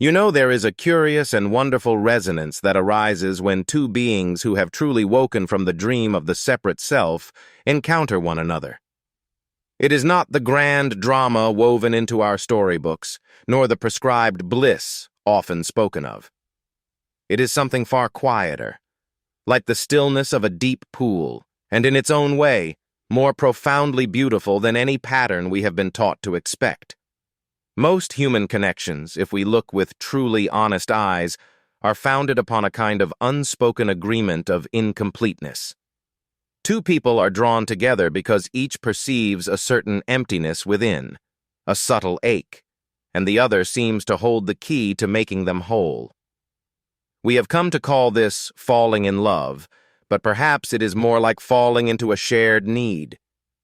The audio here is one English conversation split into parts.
You know, there is a curious and wonderful resonance that arises when two beings who have truly woken from the dream of the separate self encounter one another. It is not the grand drama woven into our storybooks, nor the prescribed bliss often spoken of. It is something far quieter, like the stillness of a deep pool, and in its own way, more profoundly beautiful than any pattern we have been taught to expect. Most human connections, if we look with truly honest eyes, are founded upon a kind of unspoken agreement of incompleteness. Two people are drawn together because each perceives a certain emptiness within, a subtle ache, and the other seems to hold the key to making them whole. We have come to call this falling in love, but perhaps it is more like falling into a shared need.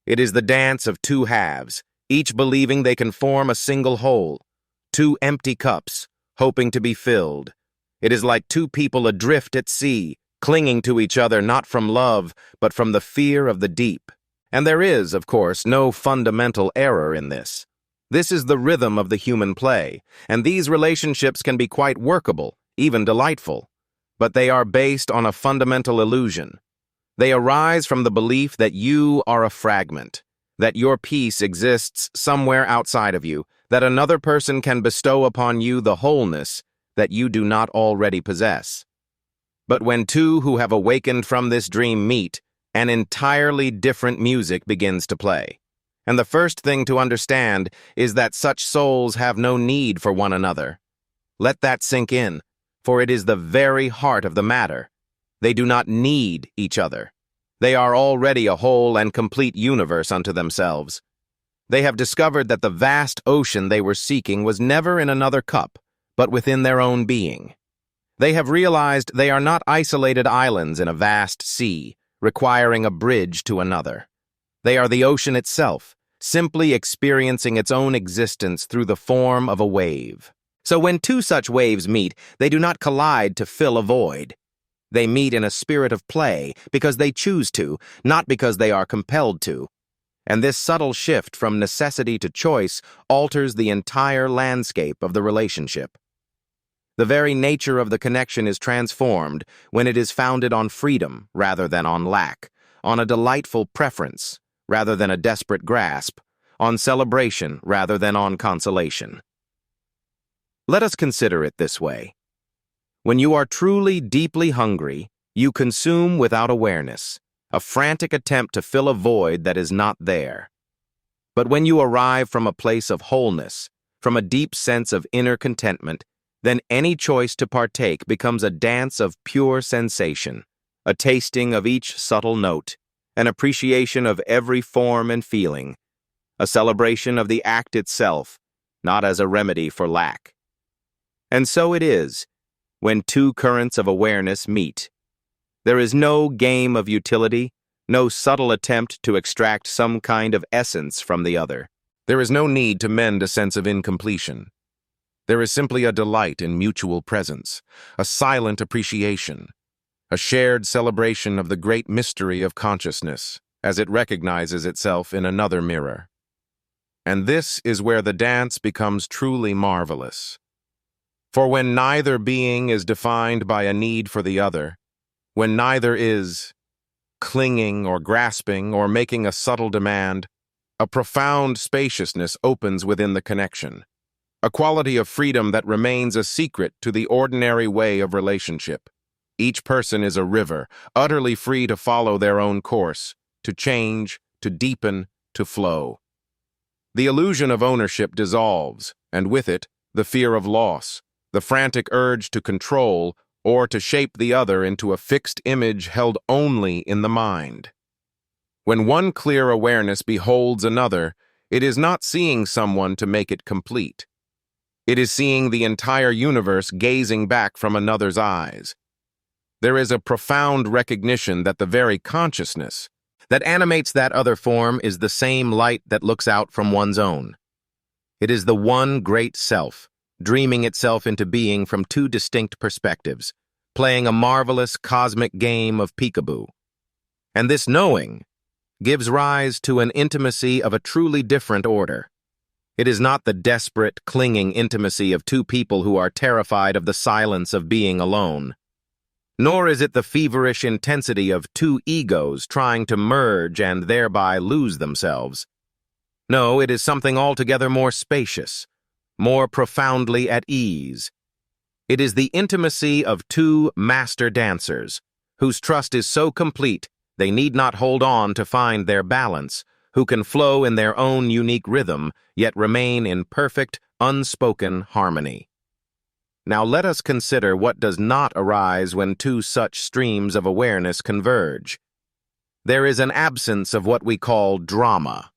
It is the dance of two halves, each believing they can form a single whole, two empty cups, hoping to be filled. It is like two people adrift at sea, clinging to each other not from love, but from the fear of the deep. And there is, of course, no fundamental error in this. This is the rhythm of the human play, and these relationships can be quite workable, even delightful. But they are based on a fundamental illusion. They arise from the belief that you are a fragment, that your piece exists somewhere outside of you, that another person can bestow upon you the wholeness that you do not already possess. But when two who have awakened from this dream meet, an entirely different music begins to play. And the first thing to understand is that such souls have no need for one another. Let that sink in, for it is the very heart of the matter. They do not need each other. They are already a whole and complete universe unto themselves. They have discovered that the vast ocean they were seeking was never in another cup, but within their own being. They have realized they are not isolated islands in a vast sea, requiring a bridge to another. They are the ocean itself, simply experiencing its own existence through the form of a wave. So when two such waves meet, they do not collide to fill a void. They meet in a spirit of play because they choose to, not because they are compelled to. And this subtle shift from necessity to choice alters the entire landscape of the relationship. The very nature of the connection is transformed when it is founded on freedom rather than on lack, on a delightful preference rather than a desperate grasp, on celebration rather than on consolation. Let us consider it this way. When you are truly deeply hungry, you consume without awareness, a frantic attempt to fill a void that is not there. But when you arrive from a place of wholeness, from a deep sense of inner contentment, then any choice to partake becomes a dance of pure sensation, a tasting of each subtle note, an appreciation of every form and feeling, a celebration of the act itself, not as a remedy for lack. And so it is, when two currents of awareness meet. There is no game of utility, no subtle attempt to extract some kind of essence from the other. There is no need to mend a sense of incompletion. There is simply a delight in mutual presence, a silent appreciation, a shared celebration of the great mystery of consciousness as it recognizes itself in another mirror. And this is where the dance becomes truly marvelous. For when neither being is defined by a need for the other, when neither is clinging or grasping or making a subtle demand, a profound spaciousness opens within the connection, a quality of freedom that remains a secret to the ordinary way of relationship. Each person is a river, utterly free to follow their own course, to change, to deepen, to flow. The illusion of ownership dissolves, and with it, the fear of loss, the frantic urge to control or to shape the other into a fixed image held only in the mind. When one clear awareness beholds another, it is not seeing someone to make it complete. It is seeing the entire universe gazing back from another's eyes. There is a profound recognition that the very consciousness that animates that other form is the same light that looks out from one's own. It is the one great self, dreaming itself into being from two distinct perspectives, playing a marvelous cosmic game of peekaboo. And this knowing gives rise to an intimacy of a truly different order. It is not the desperate, clinging intimacy of two people who are terrified of the silence of being alone. Nor is it the feverish intensity of two egos trying to merge and thereby lose themselves. No, it is something altogether more spacious, more profoundly at ease. It is the intimacy of two master dancers, whose trust is so complete they need not hold on to find their balance, who can flow in their own unique rhythm, yet remain in perfect, unspoken harmony. Now let us consider what does not arise when two such streams of awareness converge. There is an absence of what we call drama.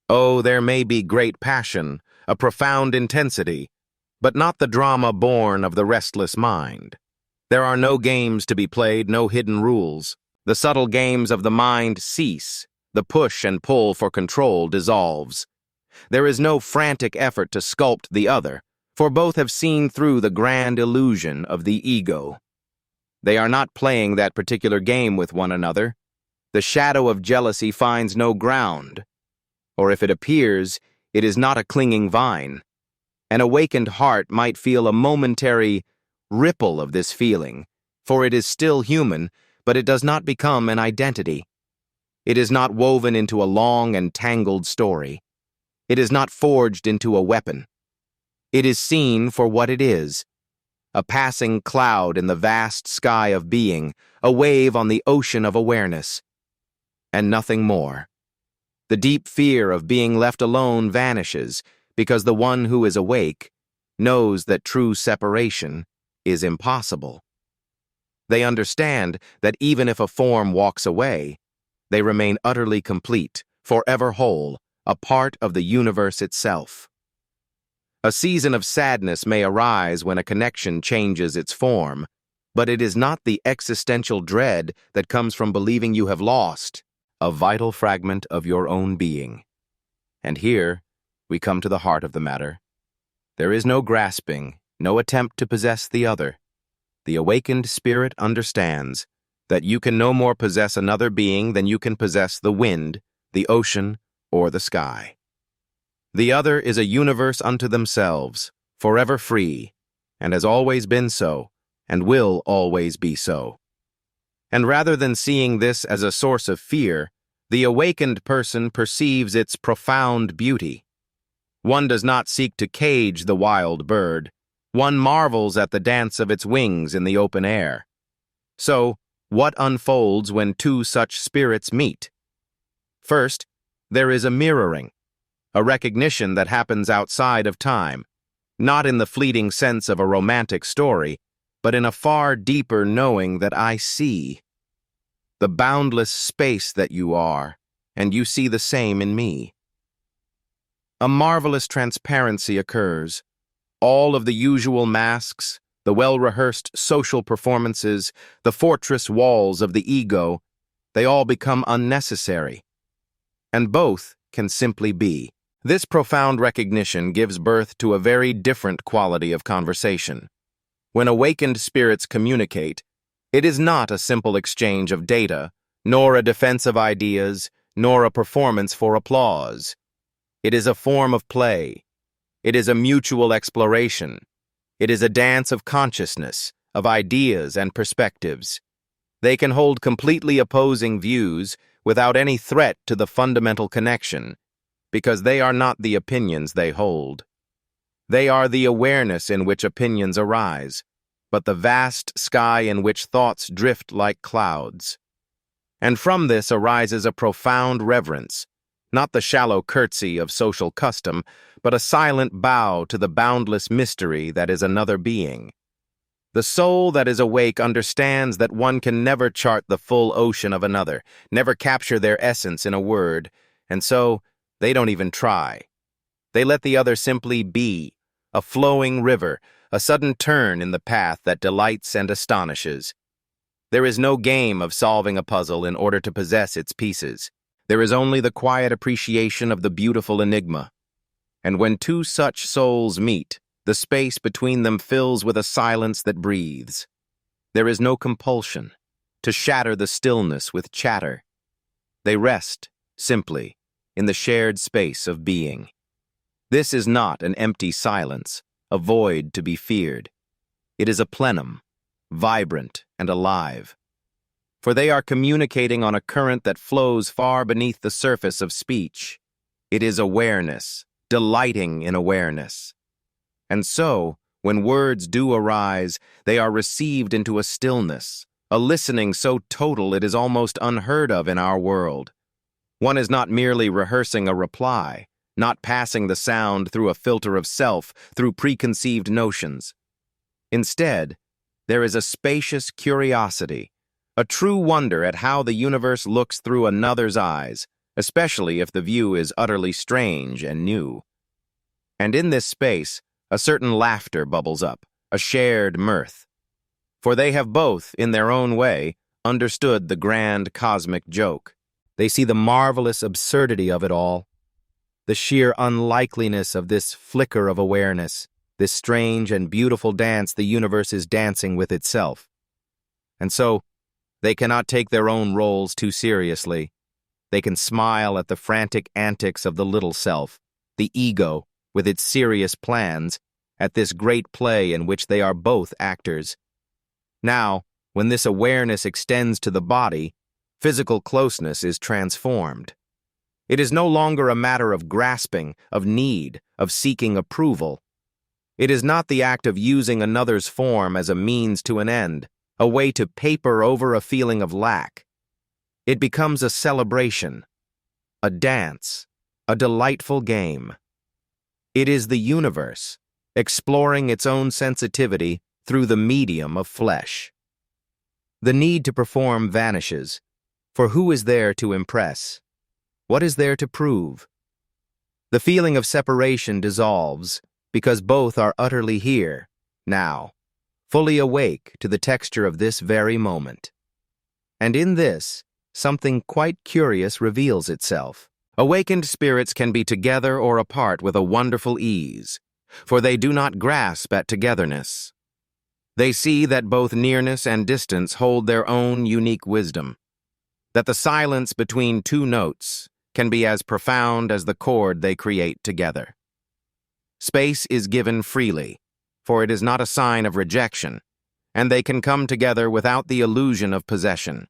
Oh, there may be great passion, a profound intensity, but not the drama born of the restless mind. There are no games to be played, no hidden rules. The subtle games of the mind cease. The push and pull for control dissolves. There is no frantic effort to sculpt the other, for both have seen through the grand illusion of the ego. They are not playing that particular game with one another. The shadow of jealousy finds no ground, or if it appears, it is not a clinging vine. An awakened heart might feel a momentary ripple of this feeling, for it is still human, but it does not become an identity. It is not woven into a long and tangled story. It is not forged into a weapon. It is seen for what it is, a passing cloud in the vast sky of being, a wave on the ocean of awareness, and nothing more. The deep fear of being left alone vanishes because the one who is awake knows that true separation is impossible. They understand that even if a form walks away, they remain utterly complete, forever whole, a part of the universe itself. A season of sadness may arise when a connection changes its form, but it is not the existential dread that comes from believing you have lost a vital fragment of your own being. And here, we come to the heart of the matter. There is no grasping, no attempt to possess the other. The awakened spirit understands that you can no more possess another being than you can possess the wind, the ocean, or the sky. The other is a universe unto themselves, forever free, and has always been so, and will always be so. And rather than seeing this as a source of fear, the awakened person perceives its profound beauty. One does not seek to cage the wild bird. One marvels at the dance of its wings in the open air. So, what unfolds when two such spirits meet? First, there is a mirroring, a recognition that happens outside of time, not in the fleeting sense of a romantic story, but in a far deeper knowing that I see the boundless space that you are, and you see the same in me. A marvelous transparency occurs. All of the usual masks, the well-rehearsed social performances, the fortress walls of the ego, they all become unnecessary. And both can simply be. This profound recognition gives birth to a very different quality of conversation. When awakened spirits communicate, it is not a simple exchange of data, nor a defense of ideas, nor a performance for applause. It is a form of play. It is a mutual exploration. It is a dance of consciousness, of ideas and perspectives. They can hold completely opposing views without any threat to the fundamental connection, because they are not the opinions they hold. They are the awareness in which opinions arise, but the vast sky in which thoughts drift like clouds. And from this arises a profound reverence, not the shallow curtsy of social custom, but a silent bow to the boundless mystery that is another being. The soul that is awake understands that one can never chart the full ocean of another, never capture their essence in a word, and so they don't even try. They let the other simply be, a flowing river, a sudden turn in the path that delights and astonishes. There is no game of solving a puzzle in order to possess its pieces. There is only the quiet appreciation of the beautiful enigma. And when two such souls meet, the space between them fills with a silence that breathes. There is no compulsion to shatter the stillness with chatter. They rest, simply, in the shared space of being. This is not an empty silence, a void to be feared. It is a plenum, vibrant and alive. For they are communicating on a current that flows far beneath the surface of speech. It is awareness, delighting in awareness. And so, when words do arise, they are received into a stillness, a listening so total it is almost unheard of in our world. One is not merely rehearsing a reply, not passing the sound through a filter of self, through preconceived notions. Instead, there is a spacious curiosity, a true wonder at how the universe looks through another's eyes, especially if the view is utterly strange and new. And in this space, a certain laughter bubbles up, a shared mirth. For they have both, in their own way, understood the grand cosmic joke. They see the marvelous absurdity of it all, the sheer unlikeliness of this flicker of awareness, this strange and beautiful dance the universe is dancing with itself. And so, they cannot take their own roles too seriously. They can smile at the frantic antics of the little self, the ego, with its serious plans, at this great play in which they are both actors. Now, when this awareness extends to the body, physical closeness is transformed. It is no longer a matter of grasping, of need, of seeking approval. It is not the act of using another's form as a means to an end, a way to paper over a feeling of lack. It becomes a celebration, a dance, a delightful game. It is the universe, exploring its own sensitivity through the medium of flesh. The need to perform vanishes, for who is there to impress? What is there to prove? The feeling of separation dissolves, because both are utterly here, now, fully awake to the texture of this very moment. And in this, something quite curious reveals itself. Awakened spirits can be together or apart with a wonderful ease, for they do not grasp at togetherness. They see that both nearness and distance hold their own unique wisdom, that the silence between two notes can be as profound as the chord they create together. Space is given freely, for it is not a sign of rejection, and they can come together without the illusion of possession.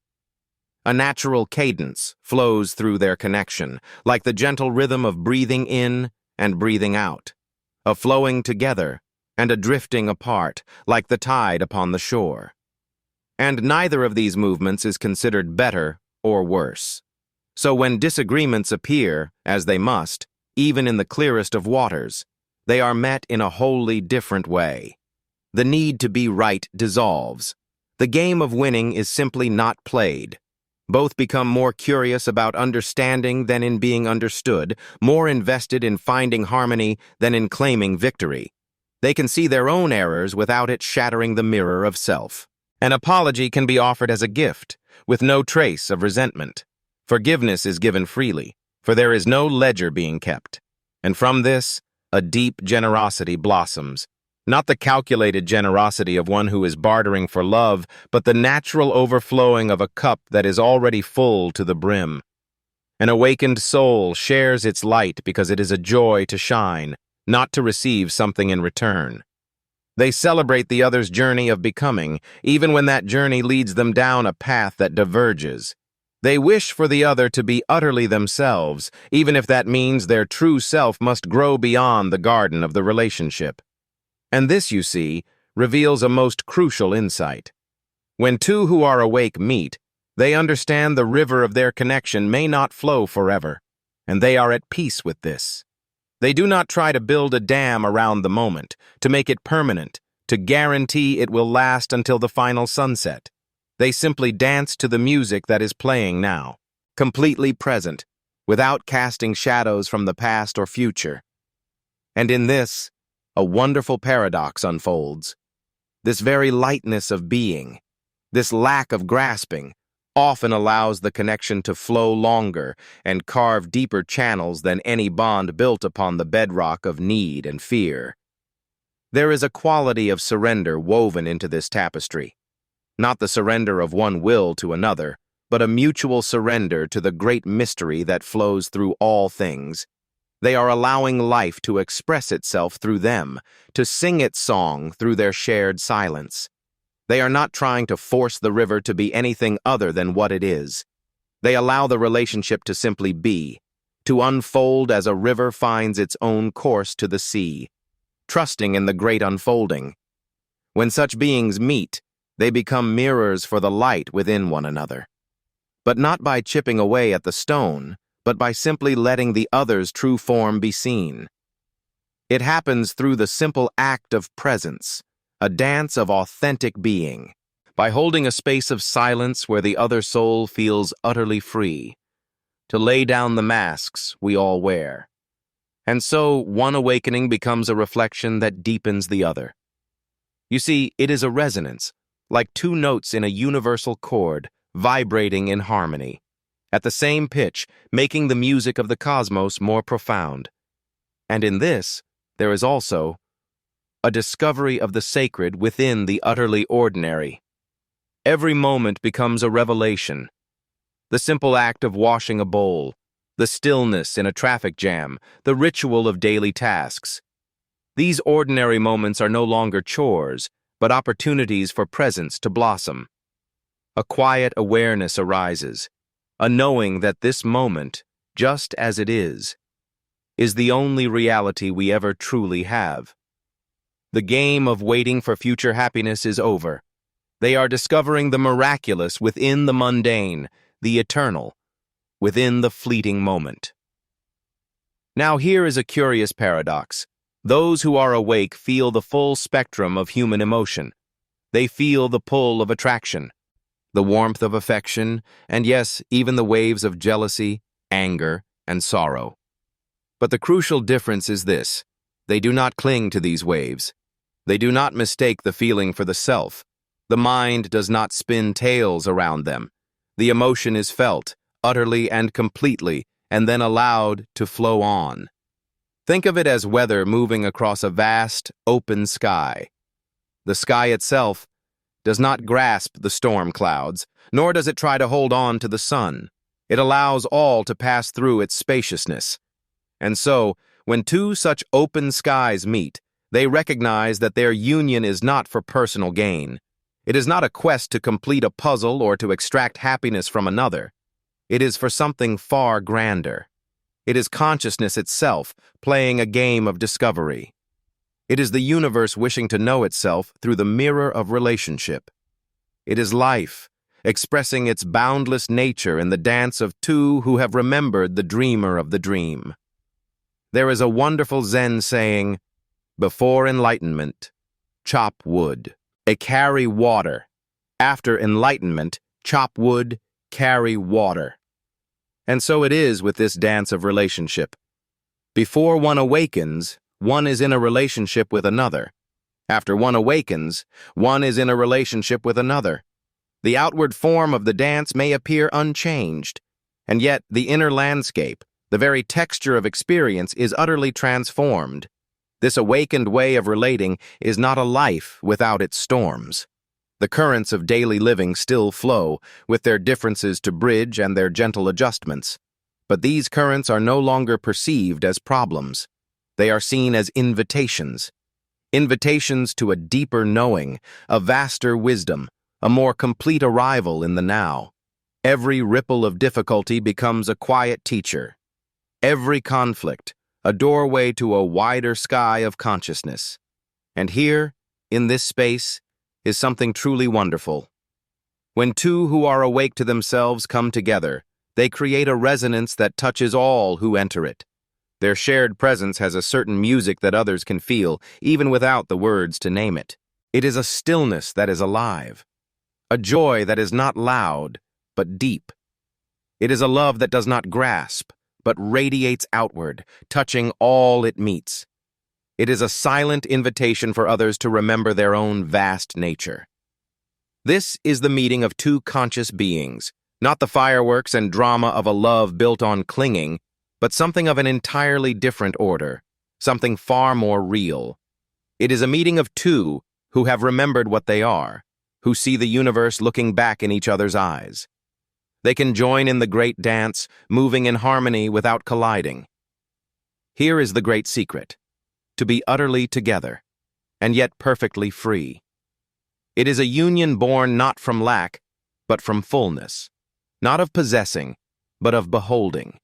A natural cadence flows through their connection, like the gentle rhythm of breathing in and breathing out, a flowing together and a drifting apart, like the tide upon the shore. And neither of these movements is considered better or worse. So when disagreements appear, as they must, even in the clearest of waters, they are met in a wholly different way. The need to be right dissolves. The game of winning is simply not played. Both become more curious about understanding than in being understood, more invested in finding harmony than in claiming victory. They can see their own errors without it shattering the mirror of self. An apology can be offered as a gift, with no trace of resentment. Forgiveness is given freely, for there is no ledger being kept. And from this, a deep generosity blossoms. Not the calculated generosity of one who is bartering for love, but the natural overflowing of a cup that is already full to the brim. An awakened soul shares its light because it is a joy to shine, not to receive something in return. They celebrate the other's journey of becoming, even when that journey leads them down a path that diverges. They wish for the other to be utterly themselves, even if that means their true self must grow beyond the garden of the relationship. And this, you see, reveals a most crucial insight. When two who are awake meet, they understand the river of their connection may not flow forever, and they are at peace with this. They do not try to build a dam around the moment, to make it permanent, to guarantee it will last until the final sunset. They simply dance to the music that is playing now, completely present, without casting shadows from the past or future. And in this, a wonderful paradox unfolds. This very lightness of being, this lack of grasping, often allows the connection to flow longer and carve deeper channels than any bond built upon the bedrock of need and fear. There is a quality of surrender woven into this tapestry, not the surrender of one will to another, but a mutual surrender to the great mystery that flows through all things. They are allowing life to express itself through them, to sing its song through their shared silence. They are not trying to force the river to be anything other than what it is. They allow the relationship to simply be, to unfold as a river finds its own course to the sea, trusting in the great unfolding. When such beings meet, they become mirrors for the light within one another. But not by chipping away at the stone, but by simply letting the other's true form be seen. It happens through the simple act of presence, a dance of authentic being, by holding a space of silence where the other soul feels utterly free, to lay down the masks we all wear. And so one awakening becomes a reflection that deepens the other. You see, it is a resonance, like two notes in a universal chord, vibrating in harmony, at the same pitch, making the music of the cosmos more profound. And in this, there is also a discovery of the sacred within the utterly ordinary. Every moment becomes a revelation. The simple act of washing a bowl, the stillness in a traffic jam, the ritual of daily tasks. These ordinary moments are no longer chores, but opportunities for presence to blossom. A quiet awareness arises, a knowing that this moment, just as it is the only reality we ever truly have. The game of waiting for future happiness is over. They are discovering the miraculous within the mundane, the eternal, within the fleeting moment. Now here is a curious paradox. Those who are awake feel the full spectrum of human emotion. They feel the pull of attraction, the warmth of affection, and yes, even the waves of jealousy, anger, and sorrow. But the crucial difference is this: they do not cling to these waves. They do not mistake the feeling for the self. The mind does not spin tales around them. The emotion is felt, utterly and completely, and then allowed to flow on. Think of it as weather moving across a vast, open sky. The sky itself does not grasp the storm clouds, nor does it try to hold on to the sun. It allows all to pass through its spaciousness. And so, when two such open skies meet, they recognize that their union is not for personal gain. It is not a quest to complete a puzzle or to extract happiness from another. It is for something far grander. It is consciousness itself playing a game of discovery. It is the universe wishing to know itself through the mirror of relationship. It is life, expressing its boundless nature in the dance of two who have remembered the dreamer of the dream. There is a wonderful Zen saying, "Before enlightenment, chop wood. Carry water. After enlightenment, chop wood, carry water." And so it is with this dance of relationship. Before one awakens, one is in a relationship with another. After one awakens, one is in a relationship with another. The outward form of the dance may appear unchanged, and yet the inner landscape, the very texture of experience, is utterly transformed. This awakened way of relating is not a life without its storms. The currents of daily living still flow, with their differences to bridge and their gentle adjustments. But these currents are no longer perceived as problems. They are seen as invitations. Invitations to a deeper knowing, a vaster wisdom, a more complete arrival in the now. Every ripple of difficulty becomes a quiet teacher. Every conflict, a doorway to a wider sky of consciousness. And here, in this space, is something truly wonderful. When two who are awake to themselves come together, they create a resonance that touches all who enter it. Their shared presence has a certain music that others can feel, even without the words to name it. It is a stillness that is alive, a joy that is not loud, but deep. It is a love that does not grasp, but radiates outward, touching all it meets. It is a silent invitation for others to remember their own vast nature. This is the meeting of two conscious beings, not the fireworks and drama of a love built on clinging, but something of an entirely different order, something far more real. It is a meeting of two who have remembered what they are, who see the universe looking back in each other's eyes. They can join in the great dance, moving in harmony without colliding. Here is the great secret: to be utterly together, and yet perfectly free. It is a union born not from lack, but from fullness, not of possessing, but of beholding.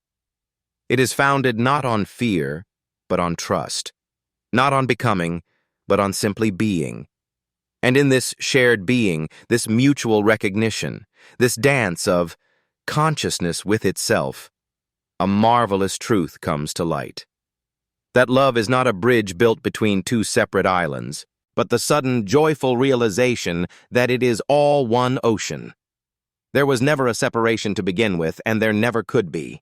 It is founded not on fear, but on trust, not on becoming, but on simply being. And in this shared being, this mutual recognition, this dance of consciousness with itself, a marvelous truth comes to light. That love is not a bridge built between two separate islands, but the sudden joyful realization that it is all one ocean. There was never a separation to begin with, and there never could be.